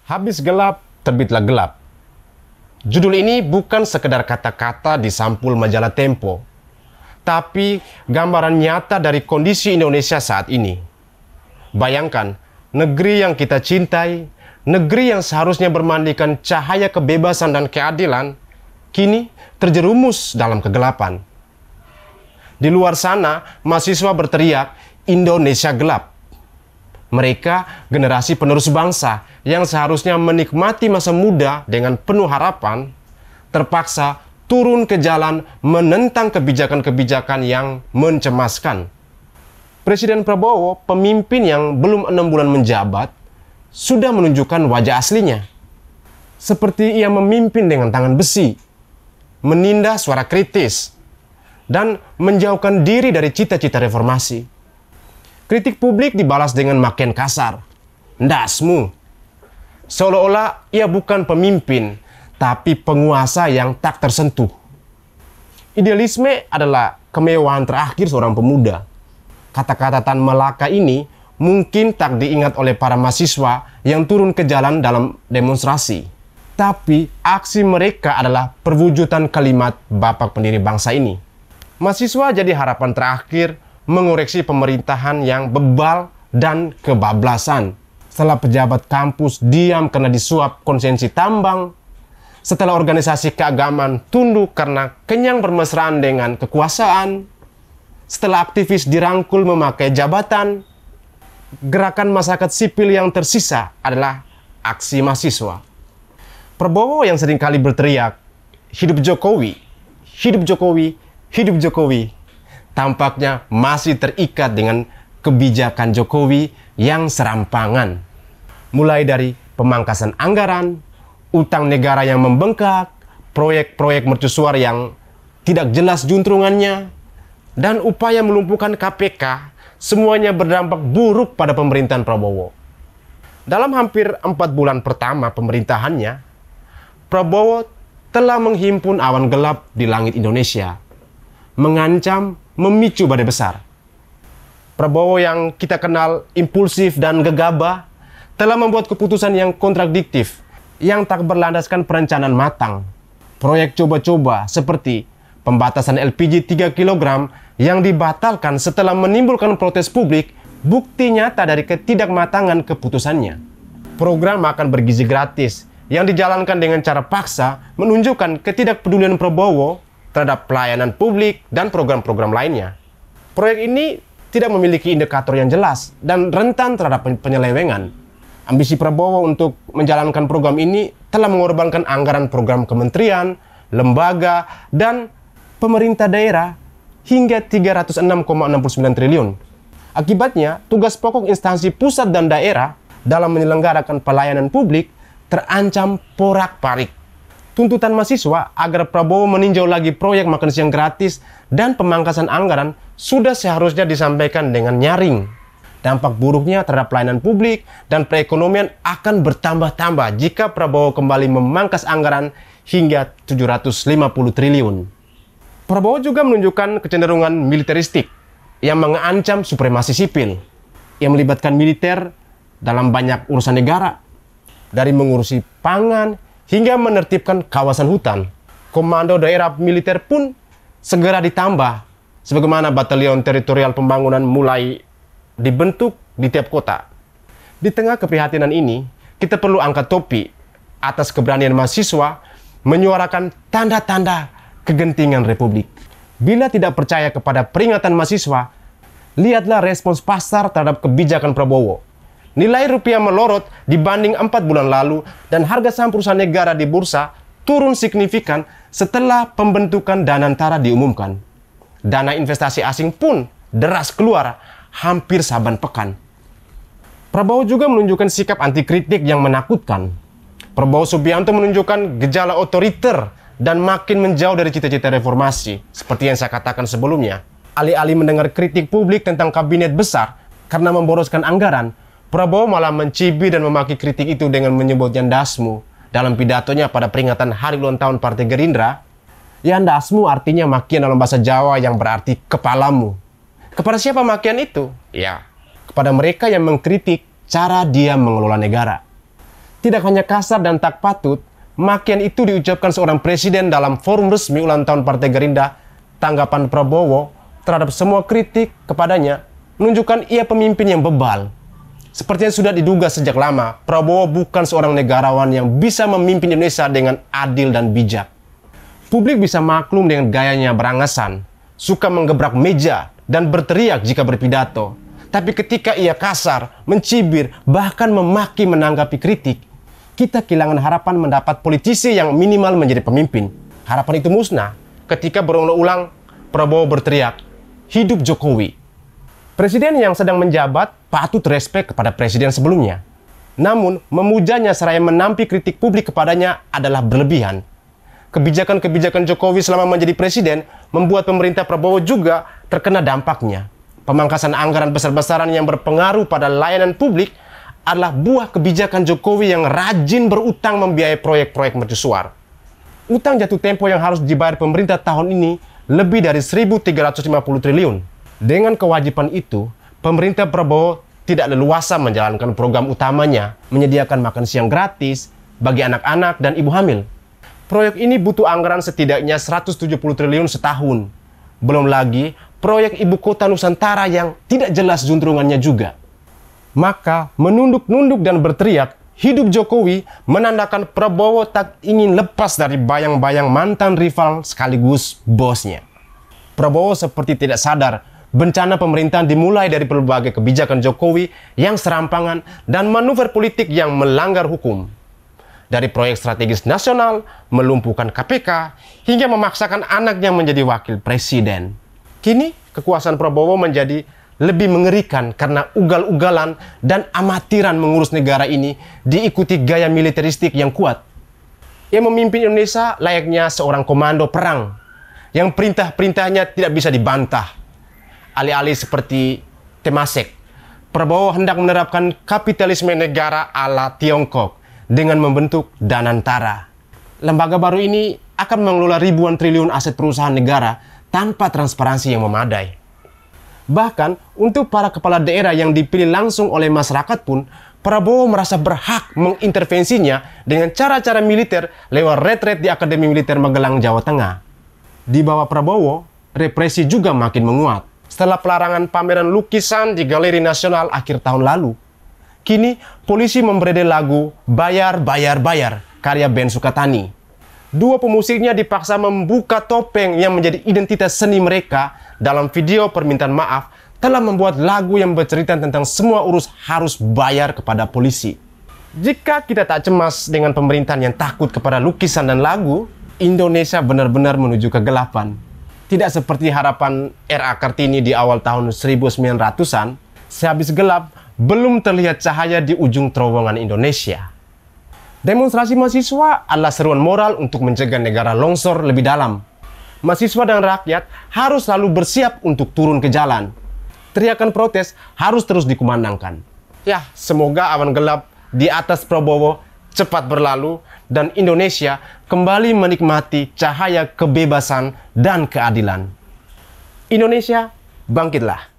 Habis gelap, terbitlah gelap. Judul ini bukan sekedar kata-kata di sampul majalah Tempo, tapi gambaran nyata dari kondisi Indonesia saat ini. Bayangkan, negeri yang kita cintai, negeri yang seharusnya bermandikan cahaya kebebasan dan keadilan, kini terjerumus dalam kegelapan. Di luar sana, mahasiswa berteriak, "Indonesia gelap." Mereka generasi penerus bangsa yang seharusnya menikmati masa muda dengan penuh harapan, terpaksa turun ke jalan menentang kebijakan-kebijakan yang mencemaskan. Presiden Prabowo, pemimpin yang belum 6 bulan menjabat, sudah menunjukkan wajah aslinya. Seperti ia memimpin dengan tangan besi, menindas suara kritis, dan menjauhkan diri dari cita-cita reformasi. Kritik publik dibalas dengan makian kasar. "Ndasmu." Seolah-olah ia bukan pemimpin, tapi penguasa yang tak tersentuh. Idealisme adalah kemewahan terakhir seorang pemuda. Kata-kata Tan Malaka ini mungkin tak diingat oleh para mahasiswa yang turun ke jalan dalam demonstrasi. Tapi aksi mereka adalah perwujudan kalimat Bapak pendiri bangsa ini. Mahasiswa jadi harapan terakhir mengoreksi pemerintahan yang bebal dan kebablasan. Setelah pejabat kampus diam karena disuap konsensi tambang, setelah organisasi keagamaan tunduk karena kenyang bermesraan dengan kekuasaan, setelah aktivis dirangkul memakai jabatan, gerakan masyarakat sipil yang tersisa adalah aksi mahasiswa. Prabowo yang seringkali berteriak, "Hidup Jokowi, hidup Jokowi, hidup Jokowi," tampaknya masih terikat dengan kebijakan Jokowi yang serampangan. Mulai dari pemangkasan anggaran, utang negara yang membengkak, proyek-proyek mercusuar yang tidak jelas juntrungannya, dan upaya melumpuhkan KPK, semuanya berdampak buruk pada pemerintahan Prabowo. Dalam hampir 4 bulan pertama pemerintahannya, Prabowo telah menghimpun awan gelap di langit Indonesia, mengancam memicu badai besar. Prabowo yang kita kenal impulsif dan gegabah telah membuat keputusan yang kontradiktif yang tak berlandaskan perencanaan matang. Proyek coba-coba seperti pembatasan LPG 3 kg yang dibatalkan setelah menimbulkan protes publik, bukti nyata dari ketidakmatangan keputusannya. Program makan bergizi gratis yang dijalankan dengan cara paksa menunjukkan ketidakpedulian Prabowo terhadap pelayanan publik dan program-program lainnya. Proyek ini tidak memiliki indikator yang jelas dan rentan terhadap penyelewengan. Ambisi Prabowo untuk menjalankan program ini telah mengorbankan anggaran program kementerian, lembaga, dan pemerintah daerah hingga 306,69 triliun. Akibatnya, tugas pokok instansi pusat dan daerah dalam menyelenggarakan pelayanan publik terancam porak-parik. Tuntutan mahasiswa agar Prabowo meninjau lagi proyek makan siang gratis dan pemangkasan anggaran sudah seharusnya disampaikan dengan nyaring. Dampak buruknya terhadap pelayanan publik dan perekonomian akan bertambah-tambah jika Prabowo kembali memangkas anggaran hingga 750 triliun. Prabowo juga menunjukkan kecenderungan militeristik yang mengancam supremasi sipil, yang melibatkan militer dalam banyak urusan negara, dari mengurusi pangan hingga menertibkan kawasan hutan. Komando daerah militer pun segera ditambah, sebagaimana batalion teritorial pembangunan mulai dibentuk di tiap kota. Di tengah keprihatinan ini, kita perlu angkat topi atas keberanian mahasiswa menyuarakan tanda-tanda kegentingan Republik. Bila tidak percaya kepada peringatan mahasiswa, lihatlah respons pasar terhadap kebijakan Prabowo. Nilai rupiah melorot dibanding 4 bulan lalu dan harga saham perusahaan negara di bursa turun signifikan setelah pembentukan Danantara diumumkan. Dana investasi asing pun deras keluar hampir saban pekan. Prabowo juga menunjukkan sikap anti kritik yang menakutkan. Prabowo Subianto menunjukkan gejala otoriter dan makin menjauh dari cita-cita reformasi, seperti yang saya katakan sebelumnya. Alih-alih mendengar kritik publik tentang kabinet besar karena memboroskan anggaran, Prabowo malah mencibir dan memaki kritik itu dengan menyebutnya ndasmu dalam pidatonya pada peringatan hari ulang tahun Partai Gerindra. Ya, ndasmu artinya makian dalam bahasa Jawa yang berarti kepalamu. Kepada siapa makian itu? Ya, kepada mereka yang mengkritik cara dia mengelola negara. Tidak hanya kasar dan tak patut, makian itu diucapkan seorang presiden dalam forum resmi ulang tahun Partai Gerindra. Tanggapan Prabowo terhadap semua kritik kepadanya menunjukkan ia pemimpin yang bebal. Seperti yang sudah diduga sejak lama, Prabowo bukan seorang negarawan yang bisa memimpin Indonesia dengan adil dan bijak. Publik bisa maklum dengan gayanya berangasan, suka menggebrak meja, dan berteriak jika berpidato. Tapi ketika ia kasar, mencibir, bahkan memaki menanggapi kritik, kita kehilangan harapan mendapat politisi yang minimal menjadi pemimpin. Harapan itu musnah ketika berulang-ulang Prabowo berteriak, "Hidup Jokowi." Presiden yang sedang menjabat patut respek kepada presiden sebelumnya. Namun, memujanya seraya menampi kritik publik kepadanya adalah berlebihan. Kebijakan-kebijakan Jokowi selama menjadi presiden membuat pemerintah Prabowo juga terkena dampaknya. Pemangkasan anggaran besar-besaran yang berpengaruh pada layanan publik adalah buah kebijakan Jokowi yang rajin berutang membiayai proyek-proyek mercusuar. Utang jatuh tempo yang harus dibayar pemerintah tahun ini lebih dari 1.350 triliun. Dengan kewajiban itu, pemerintah Prabowo tidak leluasa menjalankan program utamanya, menyediakan makan siang gratis bagi anak-anak dan ibu hamil. Proyek ini butuh anggaran setidaknya 170 triliun setahun. Belum lagi proyek ibu kota Nusantara yang tidak jelas juntrungannya juga. Maka menunduk-nunduk dan berteriak, "Hidup Jokowi," menandakan Prabowo tak ingin lepas dari bayang-bayang mantan rival sekaligus bosnya. Prabowo seperti tidak sadar bencana pemerintahan dimulai dari berbagai kebijakan Jokowi yang serampangan dan manuver politik yang melanggar hukum. Dari proyek strategis nasional, melumpuhkan KPK, hingga memaksakan anaknya menjadi wakil presiden. Kini, kekuasaan Prabowo menjadi lebih mengerikan karena ugal-ugalan dan amatiran mengurus negara ini diikuti gaya militeristik yang kuat. Ia memimpin Indonesia layaknya seorang komando perang, yang perintah-perintahnya tidak bisa dibantah. Alih-alih seperti Temasek, Prabowo hendak menerapkan kapitalisme negara ala Tiongkok dengan membentuk Danantara. Lembaga baru ini akan mengelola ribuan triliun aset perusahaan negara tanpa transparansi yang memadai. Bahkan untuk para kepala daerah yang dipilih langsung oleh masyarakat pun, Prabowo merasa berhak mengintervensinya dengan cara-cara militer lewat retret di Akademi Militer Magelang, Jawa Tengah. Di bawah Prabowo, represi juga makin menguat. Setelah pelarangan pameran lukisan di Galeri Nasional akhir tahun lalu, kini polisi memberedel lagu "Bayar, Bayar, Bayar" karya Ben Sukatani. Dua pemusiknya dipaksa membuka topeng yang menjadi identitas seni mereka dalam video permintaan maaf telah membuat lagu yang bercerita tentang semua urus harus bayar kepada polisi. Jika kita tak cemas dengan pemerintahan yang takut kepada lukisan dan lagu, Indonesia benar-benar menuju kegelapan. Tidak seperti harapan R.A. Kartini di awal tahun 1900-an, sehabis gelap, belum terlihat cahaya di ujung terowongan Indonesia. Demonstrasi mahasiswa adalah seruan moral untuk mencegah negara longsor lebih dalam. Mahasiswa dan rakyat harus selalu bersiap untuk turun ke jalan. Teriakan protes harus terus dikumandangkan. Ya, semoga awan gelap di atas Prabowo cepat berlalu dan Indonesia kembali menikmati cahaya kebebasan dan keadilan. Indonesia, bangkitlah!